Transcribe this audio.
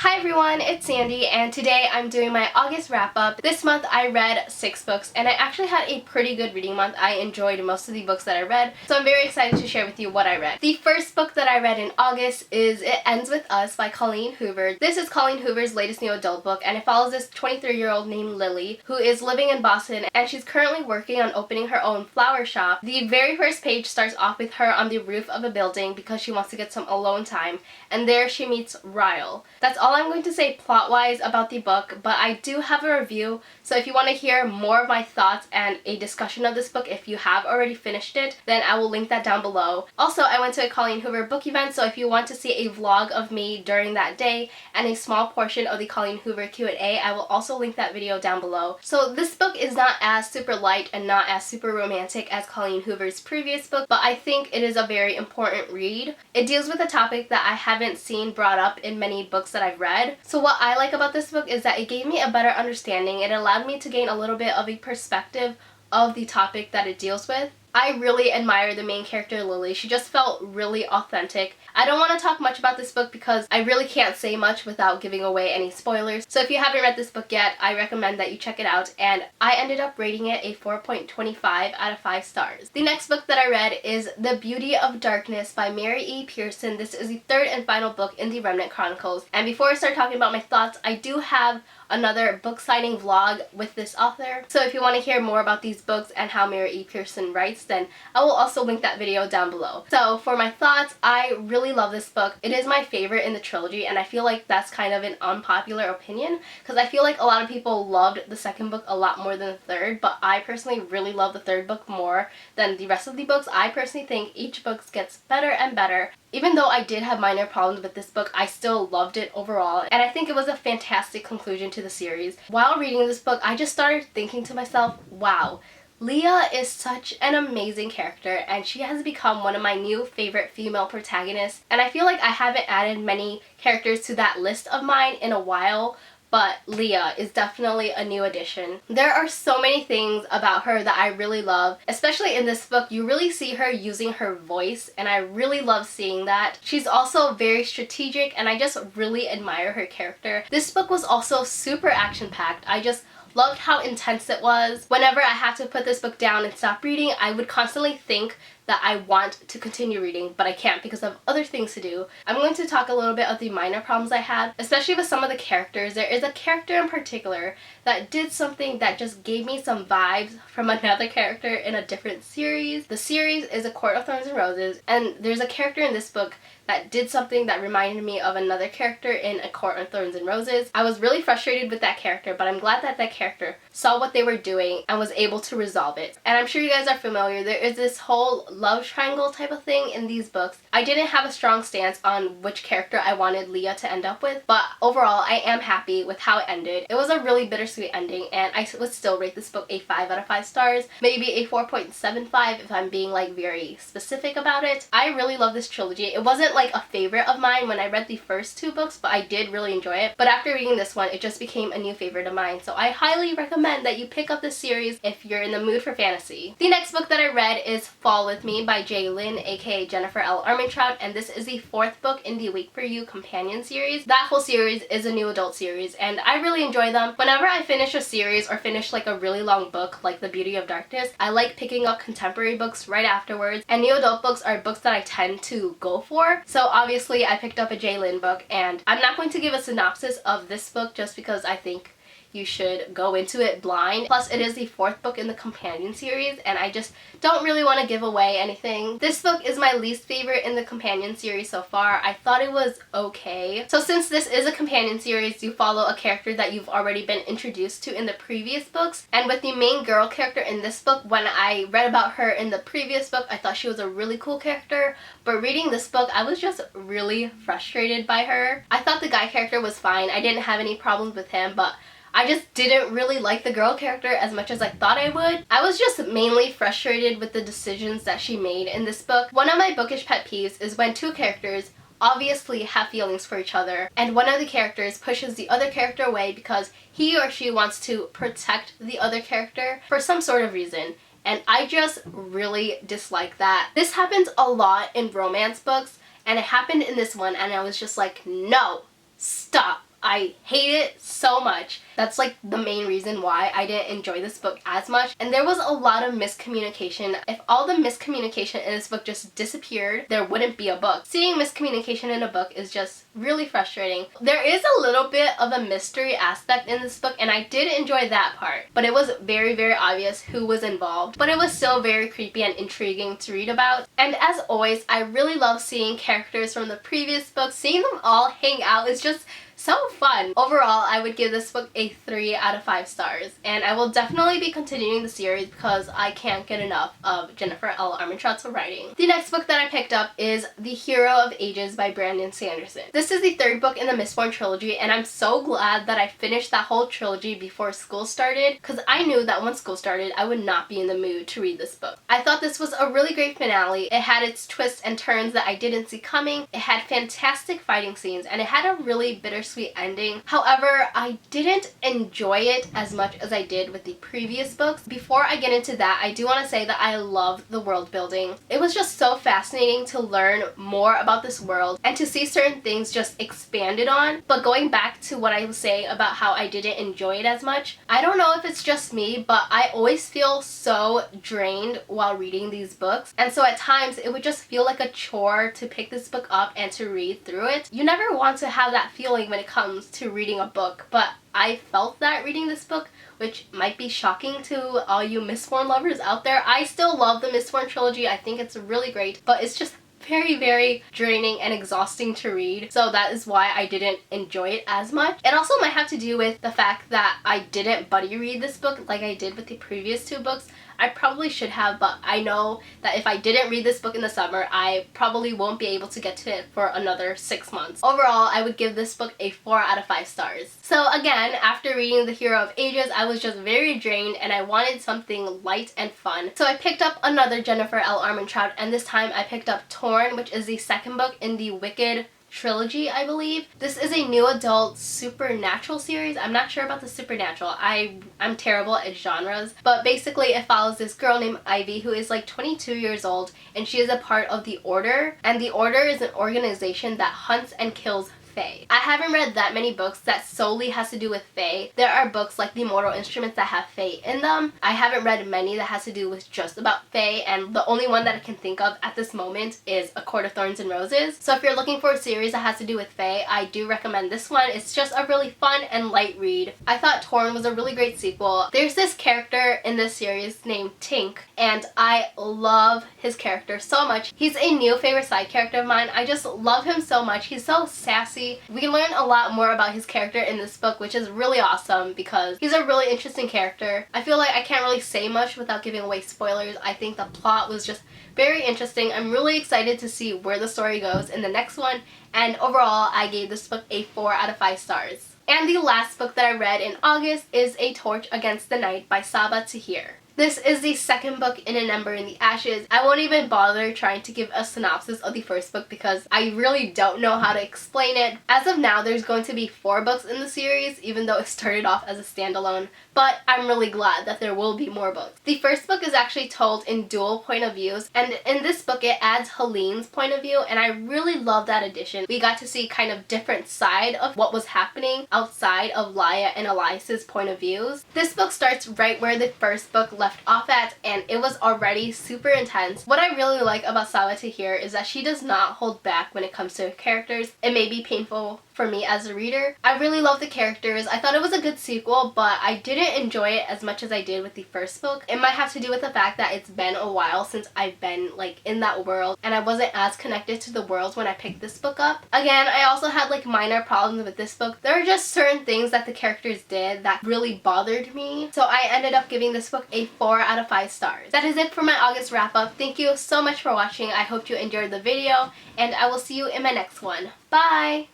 Hi everyone, it's Sandy, and today I'm doing my August wrap-up. This month I read 6 books, and I actually had a pretty good reading month. I enjoyed most of the books that I read, so I'm very excited to share with you what I read. The first book that I read in August is It Ends With Us by Colleen Hoover. This is Colleen Hoover's latest new adult book, and it follows this 23-year-old named Lily who is living in Boston, and she's currently working on opening her own flower shop. The very first page starts off with her on the roof of a building because she wants to get some alone time, and there she meets Ryle. That's all I'm going to say plot-wise about the book, but I do have a review, so if you want to hear more of my thoughts and a discussion of this book if you have already finished it, then I will link that down below. Also, I went to a Colleen Hoover book event, so if you want to see a vlog of me during that day and a small portion of the Colleen Hoover Q&A, I will also link that video down below. So this book is not as super light and not as super romantic as Colleen Hoover's previous book, but I think it is a very important read. It deals with a topic that I haven't seen brought up in many books that I've read. So what I like about this book is that it gave me a better understanding. It allowed me to gain a little bit of a perspective of the topic that it deals with. I really admire the main character, Lily. She just felt really authentic. I don't want to talk much about this book because I really can't say much without giving away any spoilers. So if you haven't read this book yet, I recommend that you check it out, and I ended up rating it a 4.25 out of 5 stars. The next book that I read is The Beauty of Darkness by Mary E. Pearson. This is the third and final book in the Remnant Chronicles. And before I start talking about my thoughts, I do have another book signing vlog with this author. So if you want to hear more about these books and how Mary E. Pearson writes, then I will also link that video down below. So for my thoughts, I really love this book. It is my favorite in the trilogy, and I feel like that's kind of an unpopular opinion because I feel like a lot of people loved the second book a lot more than the third, but I personally really love the third book more than the rest of the books. I personally think each book gets better and better. Even though I did have minor problems with this book, I still loved it overall, and I think it was a fantastic conclusion to the series. While reading this book, I just started thinking to myself, wow, Leah is such an amazing character, and she has become one of my new favorite female protagonists, and I feel like I haven't added many characters to that list of mine in a while, but Leah is definitely a new addition. There are so many things about her that I really love, especially in this book. You really see her using her voice, and I really love seeing that. She's also very strategic, and I just really admire her character. This book was also super action-packed. I just loved how intense it was. Whenever I had to put this book down and stop reading, I would constantly think that I want to continue reading, but I can't because I have other things to do. I'm going to talk a little bit of the minor problems I had, especially with some of the characters. There is a character in particular that did something that just gave me some vibes from another character in a different series. The series is A Court of Thorns and Roses, and there's a character in this book that did something that reminded me of another character in A Court of Thorns and Roses. I was really frustrated with that character, but I'm glad that that character saw what they were doing and was able to resolve it. And I'm sure you guys are familiar. There is this whole love triangle type of thing in these books. I didn't have a strong stance on which character I wanted Leah to end up with, but overall I am happy with how it ended. It was a really bittersweet ending, and I would still rate this book a 5 out of 5 stars, maybe a 4.75 if I'm being like very specific about it. I really love this trilogy. It wasn't like a favorite of mine when I read the first 2 books, but I did really enjoy it. But after reading this one, it just became a new favorite of mine, so I highly recommend that you pick up this series if you're in the mood for fantasy. The next book that I read is Fall With Me by Jay Lynn, aka Jennifer L. Armentrout, and this is the 4th book in the Wait For You companion series. That whole series is a new adult series, and I really enjoy them. Whenever I finish a series or finish like a really long book like The Beauty of Darkness, I like picking up contemporary books right afterwards, and new adult books are books that I tend to go for. So obviously I picked up a Jay Lynn book, and I'm not going to give a synopsis of this book just because I think you should go into it blind. Plus, it is the 4th book in the companion series, and I just don't really want to give away anything. This book is my least favorite in the companion series so far. I thought it was okay. So since this is a companion series, you follow a character that you've already been introduced to in the previous books, and with the main girl character in this book, when I read about her in the previous book, I thought she was a really cool character, but reading this book, I was just really frustrated by her. I thought the guy character was fine. I didn't have any problems with him, but I just didn't really like the girl character as much as I thought I would. I was just mainly frustrated with the decisions that she made in this book. One of my bookish pet peeves is when 2 characters obviously have feelings for each other, and one of the characters pushes the other character away because he or she wants to protect the other character for some sort of reason. And I just really dislike that. This happens a lot in romance books, and it happened in this one, and I was just like, no, stop. I hate it so much. That's like the main reason why I didn't enjoy this book as much. And there was a lot of miscommunication. If all the miscommunication in this book just disappeared, there wouldn't be a book. Seeing miscommunication in a book is just really frustrating. There is a little bit of a mystery aspect in this book, and I did enjoy that part. But it was very, very obvious who was involved. But it was still very creepy and intriguing to read about. And as always, I really love seeing characters from the previous books. Seeing them all hang out is just so fun. Overall, I would give this book a 3 out of 5 stars, and I will definitely be continuing the series because I can't get enough of Jennifer L. Armentrout's writing. The next book that I picked up is The Hero of Ages by Brandon Sanderson. This is the third book in the Mistborn trilogy, and I'm so glad that I finished that whole trilogy before school started, because I knew that once school started, I would not be in the mood to read this book. I thought this was a really great finale. It had its twists and turns that I didn't see coming. It had fantastic fighting scenes, and it had a really bittersweet ending. However, I didn't enjoy it as much as I did with the previous books. Before I get into that, I do want to say that I loved the world building. It was just so fascinating to learn more about this world and to see certain things just expanded on. But going back to what I was saying about how I didn't enjoy it as much, I don't know if it's just me, but I always feel so drained while reading these books. And so at times, it would just feel like a chore to pick this book up and to read through it. You never want to have that feeling when it comes to reading a book, but I felt that reading this book, which might be shocking to all you Mistborn lovers out there. I still love the Mistborn trilogy. I think it's really great, but it's just very, very draining and exhausting to read, so that is why I didn't enjoy it as much. It also might have to do with the fact that I didn't buddy read this book like I did with the previous two books. I probably should have, but I know that if I didn't read this book in the summer, I probably won't be able to get to it for another 6 months. Overall, I would give this book a 4 out of 5 stars. So again, after reading The Hero of Ages, I was just very drained and I wanted something light and fun. So I picked up another Jennifer L. Armentrout, and this time I picked up Torn, which is the second book in the Wicked trilogy, I believe. This is a new adult supernatural series. I'm not sure about the supernatural. I'm terrible at genres, but basically it follows this girl named Ivy who is like 22 years old, and she is a part of the Order, and the Order is an organization that hunts and kills fae. I haven't read that many books that solely has to do with fae. There are books like The Mortal Instruments that have fae in them. I haven't read many that has to do with just about fae, and the only one that I can think of at this moment is A Court of Thorns and Roses. So if you're looking for a series that has to do with fae, I do recommend this one. It's just a really fun and light read. I thought Torn was a really great sequel. There's this character in this series named Tink, and I love his character so much. He's a new favorite side character of mine. I just love him so much. He's so sassy. We learn a lot more about his character in this book, which is really awesome because he's a really interesting character. I feel like I can't really say much without giving away spoilers. I think the plot was just very interesting. I'm really excited to see where the story goes in the next one, and overall I gave this book a 4 out of 5 stars. And the last book that I read in August is A Torch Against the Night by Sabaa Tahir. This is the second book in An Ember in the Ashes. I won't even bother trying to give a synopsis of the first book because I really don't know how to explain it. As of now, there's going to be 4 books in the series, even though it started off as a standalone, but I'm really glad that there will be more books. The first book is actually told in dual point of views, and in this book it adds Helene's point of view, and I really love that addition. We got to see kind of different side of what was happening outside of Laia and Elias's point of views. This book starts right where the first book left off at, and it was already super intense. What I really like about Sabaa Tahir is that she does not hold back when it comes to her characters. It may be painful for me as a reader. I really love the characters. I thought it was a good sequel, but I didn't enjoy it as much as I did with the first book. It might have to do with the fact that it's been a while since I've been like in that world, and I wasn't as connected to the world when I picked this book up. Again, I also had like minor problems with this book. There are just certain things that the characters did that really bothered me, so I ended up giving this book a 4 out of 5 stars. That is it for my August wrap up. Thank you so much for watching. I hope you enjoyed the video, and I will see you in my next one. Bye!